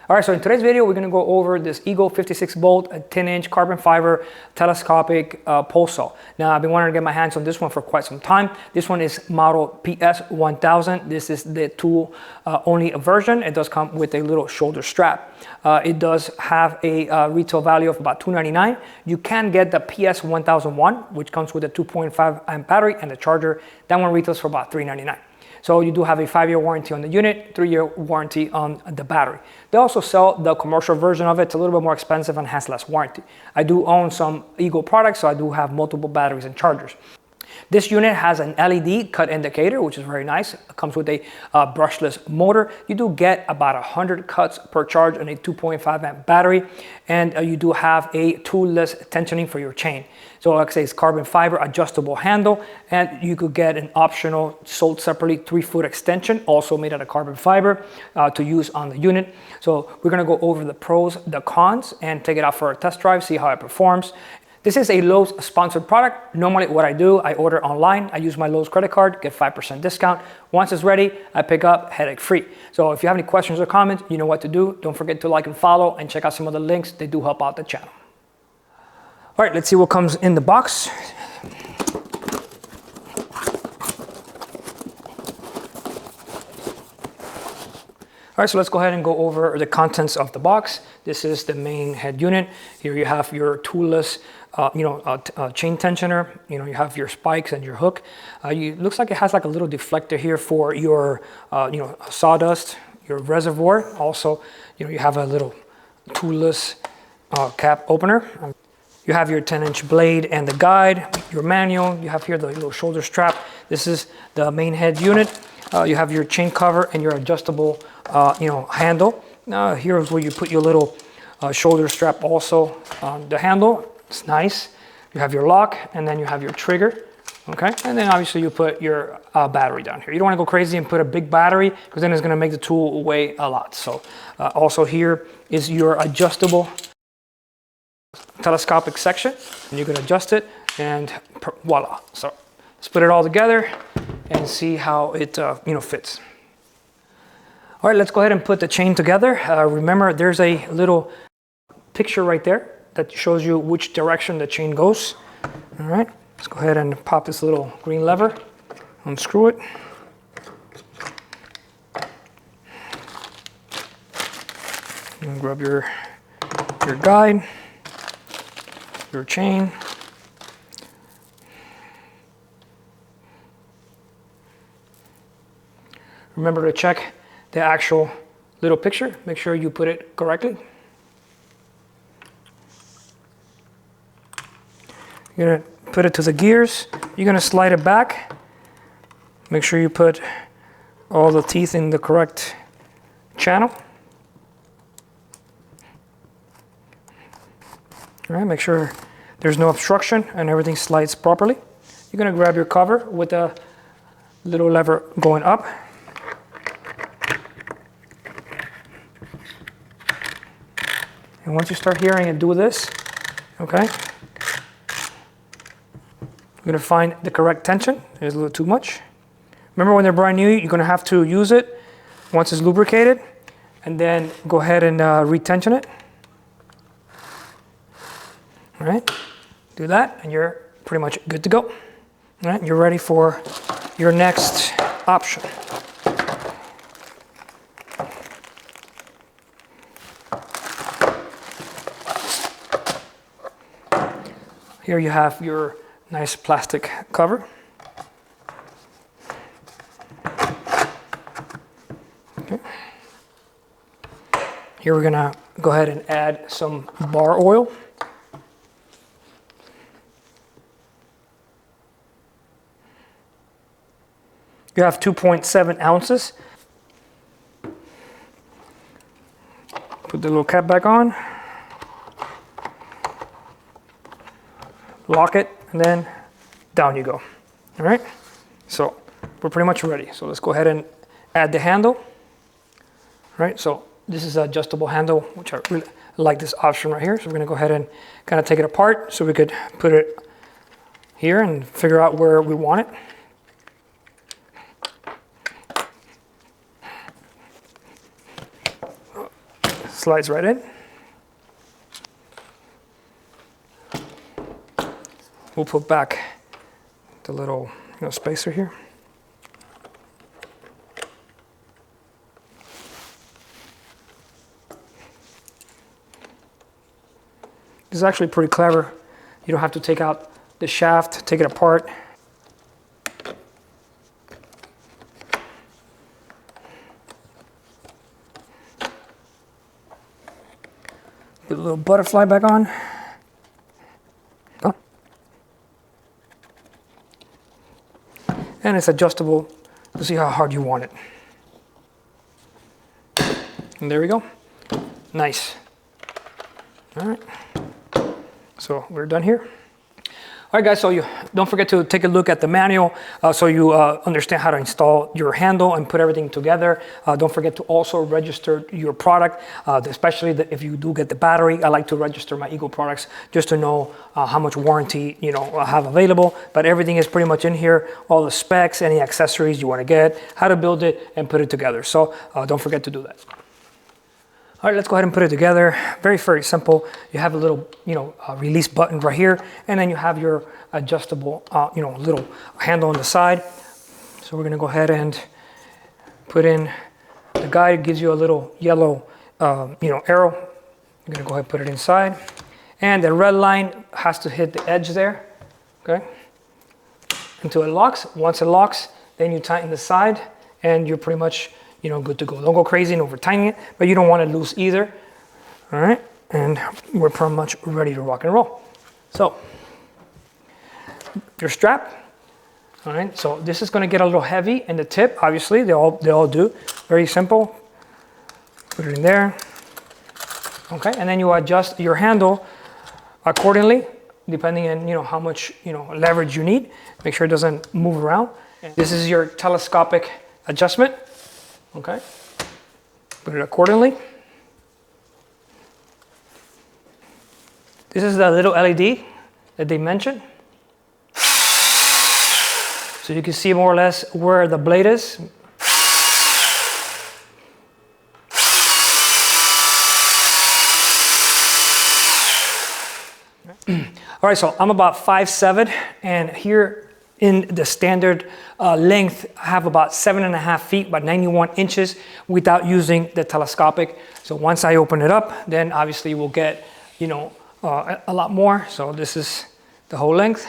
All right, so in today's video, we're gonna go over this Eagle 56 volt, 10-inch carbon fiber telescopic pole saw. Now, I've been wanting to get my hands on this one for quite some time. This one is model PS1000. This is the tool only version. It does come with a little shoulder strap. It does have a retail value of about $299. You can get the PS1001, which comes with a 2.5 amp battery and the charger. That one retails for about $399. So you do have a 5-year warranty on the unit, 3-year warranty on the battery. They also sell the commercial version of it. It's a little bit more expensive and has less warranty. I do own some Eagle products, so I do have multiple batteries and chargers. This unit has an LED cut indicator, which is very nice. It comes with a brushless motor. You do get about 100 cuts per charge on a 2.5 amp battery, and you do have a toolless tensioning for your chain. So like I say, it's carbon fiber adjustable handle, and you could get an optional sold separately 3-foot extension, also made out of carbon fiber, to use on the unit. So we're gonna go over the pros, the cons, and take it out for a test drive, see how it performs. This is a Lowe's sponsored product. Normally what I do, I order online. I use my Lowe's credit card, get 5% discount. Once it's ready, I pick up headache free. So if you have any questions or comments, you know what to do. Don't forget to like and follow and check out some of the links. They do help out the channel. All right, let's see what comes in the box. All right, so let's go ahead and go over the contents of the box. This is the main head unit. Here you have your toolless chain tensioner. You have your spikes and your hook. Looks like it has like a little deflector here for your sawdust, your reservoir. Also, you have a little toolless cap opener. You have your 10-inch blade and the guide, your manual. You have here the little shoulder strap. This is the main head unit. You have your chain cover and your adjustable handle. Now here's where you put your little shoulder strap also on the handle. It's nice. You have your lock, and then you have your trigger. Okay, and then obviously you put your battery down here. You don't want to go crazy and put a big battery, because then it's going to make the tool weigh a lot. So also here is your adjustable telescopic section, and you can adjust it, and voila. So let's put it all together and see how it fits. All right, let's go ahead and put the chain together. Remember, there's a little picture right there that shows you which direction the chain goes. All right, let's go ahead and pop this little green lever, unscrew it. And grab your guide, your chain. Remember to check the actual little picture. Make sure you put it correctly. You're gonna put it to the gears. You're gonna slide it back. Make sure you put all the teeth in the correct channel. All right, make sure there's no obstruction and everything slides properly. You're gonna grab your cover with a little lever going up. And once you start hearing it do this, okay, you're gonna find the correct tension. There's a little too much. Remember, when they're brand new, you're gonna have to use it once it's lubricated, and then go ahead and retension it. All right, do that, and you're pretty much good to go. All right, you're ready for your next option. Here you have your nice plastic cover. Okay. Here we're gonna go ahead and add some bar oil. You have 2.7 ounces. Put the little cap back on. Lock it, and then down you go. All right, so we're pretty much ready. So let's go ahead and add the handle. All right, so this is an adjustable handle, which I really like this option right here. So we're gonna go ahead and kind of take it apart so we could put it here and figure out where we want it. slides right in. We'll put back the little spacer here. This is actually pretty clever. You don't have to take out the shaft, take it apart. Put a little butterfly back on. Oh. And it's adjustable to see how hard you want it. And there we go. Nice. All right. So we're done here. All right, guys, so you don't forget to take a look at the manual so you understand how to install your handle and put everything together. Don't forget to also register your product, especially if you do get the battery. I like to register my Eagle products just to know how much warranty I have available. But everything is pretty much in here, all the specs, any accessories you want to get, how to build it and put it together. So don't forget to do that. All right, let's go ahead and put it together. Very, very simple. You have a little, release button right here, and then you have your adjustable, little handle on the side. So we're gonna go ahead and put in the guide. Gives you a little yellow, arrow. You're gonna go ahead and put it inside, and the red line has to hit the edge there. Okay, until it locks. Once it locks, then you tighten the side, and you're pretty much good to go. Don't go crazy and over tightening it, but you don't want it loose either. All right, and we're pretty much ready to rock and roll. So your strap. All right, so this is going to get a little heavy in the tip. Obviously, they all do. Very simple. Put it in there. Okay, and then you adjust your handle accordingly, depending on how much leverage you need. Make sure it doesn't move around. This is your telescopic adjustment. Okay, put it accordingly. This is the little LED that they mentioned. So you can see more or less where the blade is. All right, so I'm about 5'7", and here in the standard length, I have about 7.5 feet, about 91 inches without using the telescopic. So once I open it up, then obviously we'll get, a lot more. So this is the whole length.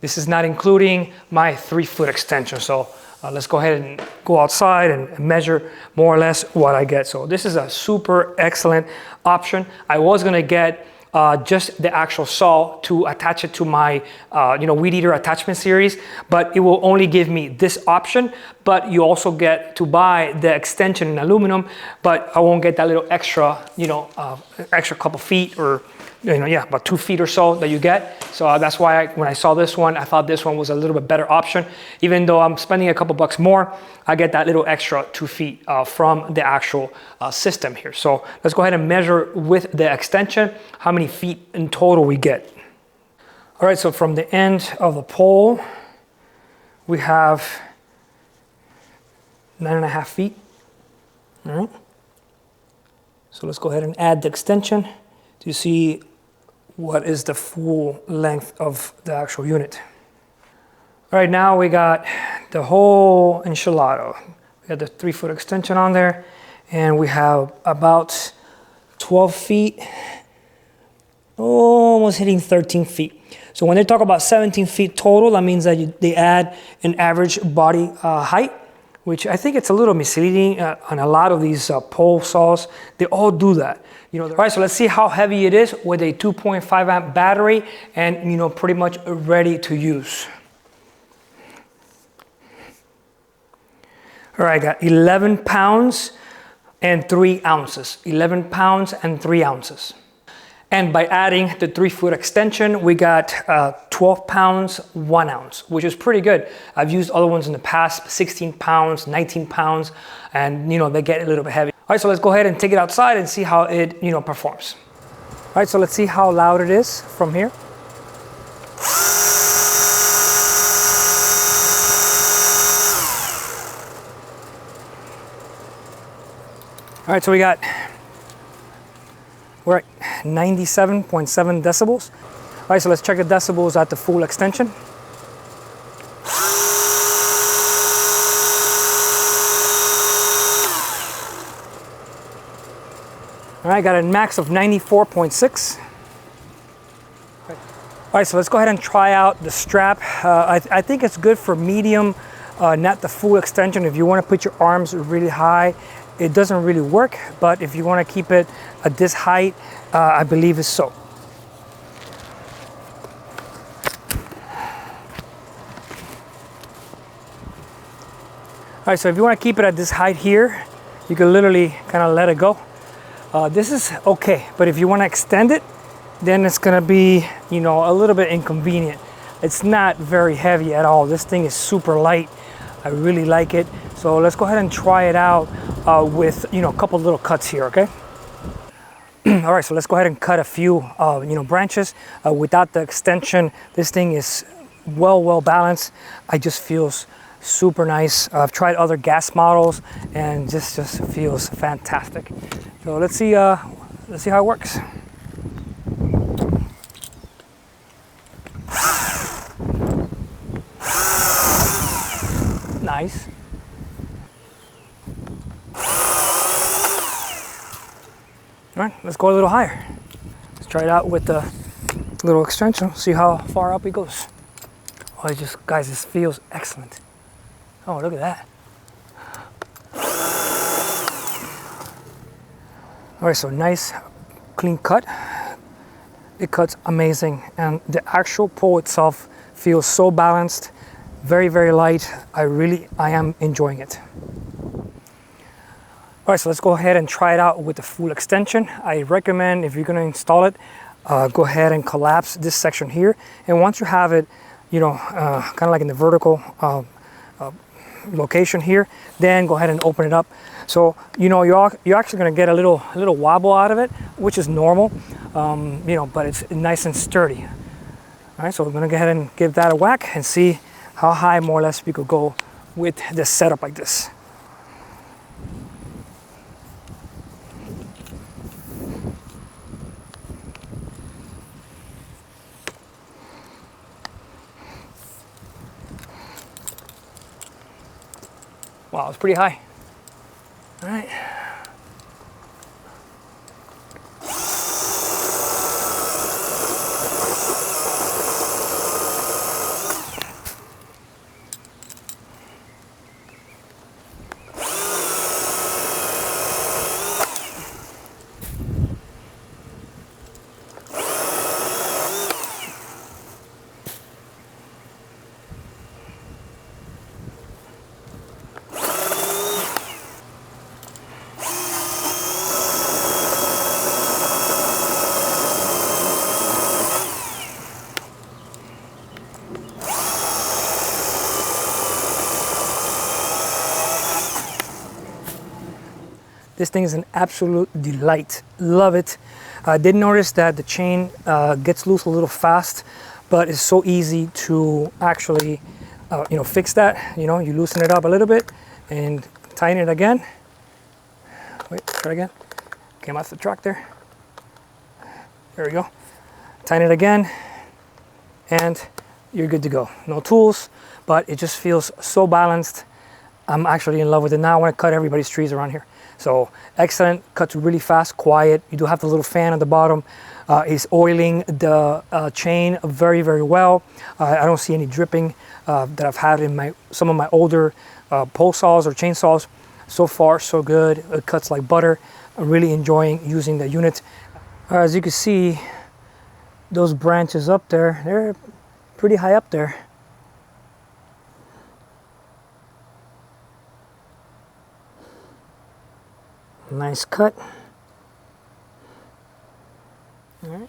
This is not including my 3-foot extension. So let's go ahead and go outside and measure more or less what I get. So this is a super excellent option. I was gonna get just the actual saw to attach it to my weed eater attachment series, but it will only give me this option. But you also get to buy the extension in aluminum, but I won't get that little extra extra couple feet, or about 2 feet or so that you get. So that's why when I saw this one, I thought this one was a little bit better option. Even though I'm spending a couple bucks more, I get that little extra 2 feet from the actual system here. So let's go ahead and measure with the extension how many feet in total we get. All right, so from the end of the pole, we have 9.5 feet. All right. So let's go ahead and add the extension to see what is the full length of the actual unit. All right, now we got the whole enchilada. We got the 3-foot extension on there, and we have about 12 feet, almost hitting 13 feet. So when they talk about 17 feet total, that means that they add an average body height, which I think it's a little misleading on a lot of these pole saws. They all do that. All right, so let's see how heavy it is with a 2.5 amp battery and pretty much ready to use. All right, I got 11 pounds and 3 ounces. 11 pounds and 3 ounces. And by adding the 3-foot extension, we got 12 pounds, 1 ounce, which is pretty good. I've used other ones in the past, 16 pounds, 19 pounds, and they get a little bit heavy. All right, so let's go ahead and take it outside and see how it, performs. All right, so let's see how loud it is from here. All right, so we got We're at 97.7 decibels. All right, so let's check the decibels at the full extension. All right, got a max of 94.6. All right, so let's go ahead and try out the strap. I think it's good for medium, not the full extension. If you want to put your arms really high, it doesn't really work, but if you want to keep it at this height, I believe it's so. All right, so if you want to keep it at this height here, you can literally kind of let it go. This is okay, but if you want to extend it, then it's gonna be, you know, a little bit inconvenient. It's not very heavy at all. This thing is super light. I really like it. So let's go ahead and try it out with, you know, a couple little cuts here, okay? All right, so let's go ahead and cut a few, you know, branches. Without the extension, this thing is well balanced. It just feels super nice. I've tried other gas models and this just feels fantastic. So let's see how it works. Nice. All right, let's go a little higher. Let's try it out with the little extension, see how far up it goes. Oh, it just, guys, this feels excellent. Oh, look at that. All right, so nice, clean cut. It cuts amazing, and the actual pole itself feels so balanced, very light. I am enjoying it. All right, so let's go ahead and try it out with the full extension. I recommend, if you're gonna install it, go ahead and collapse this section here. And once you have it, you know, kind of like in the vertical location here, then go ahead and open it up. So, you know, you're actually gonna get a little wobble out of it, which is normal, you know, but it's nice and sturdy. All right, so we're gonna go ahead and give that a whack and see how high more or less we could go with this setup like this. Wow, it's pretty high. All right. This thing is an absolute delight. Love it. I did notice that the chain gets loose a little fast, but it's so easy to actually, you know, fix that. You know, you loosen it up a little bit and tighten it again. Wait, try again. Came off the track there. There we go. Tighten it again, and you're good to go. No tools, but it just feels so balanced. I'm actually in love with it now. I want to cut everybody's trees around here. So excellent, cuts really fast, quiet. You do have the little fan at the bottom. It's oiling the chain very well. I don't see any dripping that I've had in some of my older pole saws or chainsaws. So far, so good. It cuts like butter. I'm really enjoying using the unit. As you can see, those branches up there, they're pretty high up there. Nice cut. All right.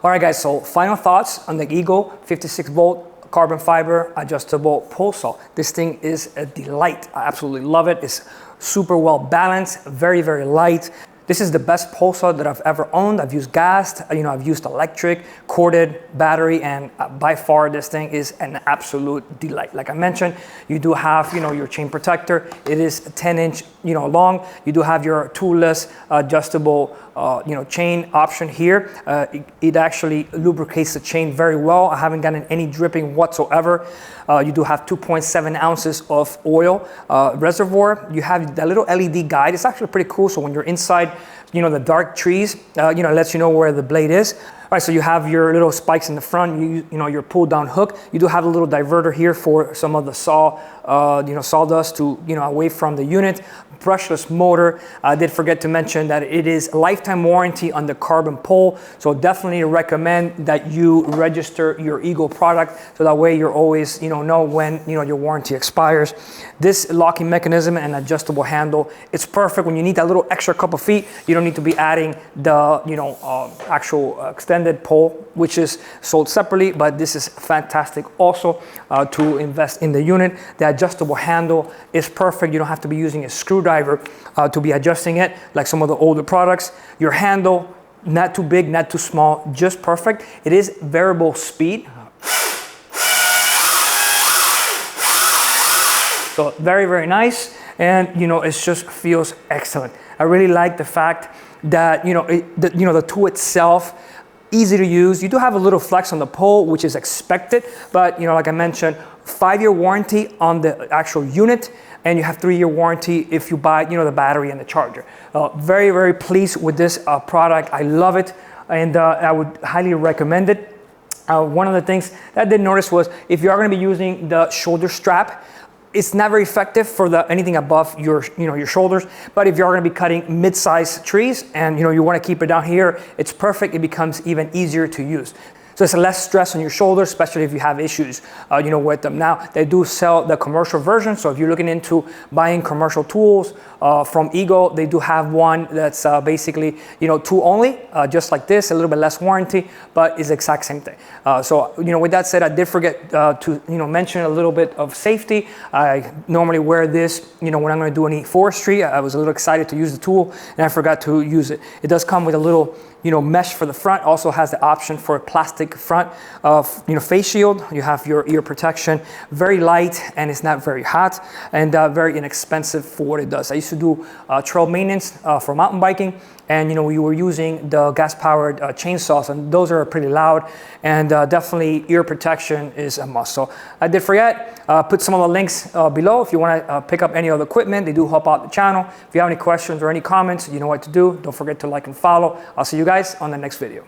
All right, guys, so final thoughts on the Eagle 56 volt carbon fiber adjustable pole saw. This thing is a delight. I absolutely love it. It's super well balanced, very, very light. This is the best pole saw that I've ever owned. I've used gas, I've used electric, corded, battery, and by far this thing is an absolute delight. Like I mentioned, you do have, your chain protector. It is 10-inch, long. You do have your toolless adjustable, chain option here. It actually lubricates the chain very well. I haven't gotten any dripping whatsoever. You do have 2.7 ounces of oil reservoir. You have that little LED guide. It's actually pretty cool. So when you're inside, the dark trees, it lets you know where the blade is. All right, so you have your little spikes in the front, your pull down hook. You do have a little diverter here for some of the sawdust to, away from the unit. Brushless motor. I did forget to mention that it is a lifetime warranty on the carbon pole. So definitely recommend that you register your Eagle product so that way you're always, know when, your warranty expires. This locking mechanism and adjustable handle, it's perfect when you need that little extra couple of feet. You don't need to be adding the, actual extended pole, which is sold separately, but this is fantastic also to invest in the unit. The adjustable handle is perfect. You don't have to be using a screwdriver to be adjusting it like some of the older products. Your handle, not too big, not too small, just perfect. It is variable speed. So very, very nice. And, it just feels excellent. I really like the fact that, the tool itself, easy to use. You do have a little flex on the pole, which is expected, but like I mentioned, 5-year warranty on the actual unit, and you have 3-year warranty if you buy, the battery and the charger. Very, very pleased with this product. I love it, and I would highly recommend it. One of the things that I did notice was if you are going to be using the shoulder strap, it's not very effective for anything above your shoulders. But if you're going to be cutting mid-sized trees and you want to keep it down here, it's perfect. It becomes even easier to use. So it's less stress on your shoulders, especially if you have issues, with them. Now, they do sell the commercial version. So if you're looking into buying commercial tools from Eagle, they do have one that's basically, tool only, just like this, a little bit less warranty, but it's the exact same thing. So, with that said, I did forget to, mention a little bit of safety. I normally wear this, when I'm going to do any forestry. I was a little excited to use the tool and I forgot to use it. It does come with a little, mesh for the front. Also has the option for a plastic front, face shield. You have your ear protection. Very light and it's not very hot and very inexpensive for what it does. I used to do trail maintenance for mountain biking, and we were using the gas-powered chainsaws, and those are pretty loud, and definitely ear protection is a must. So I did forget, put some of the links below if you want to pick up any other equipment. They do help out the channel. If you have any questions or any comments, you know what to do. Don't forget to like and follow. I'll see you guys on the next video.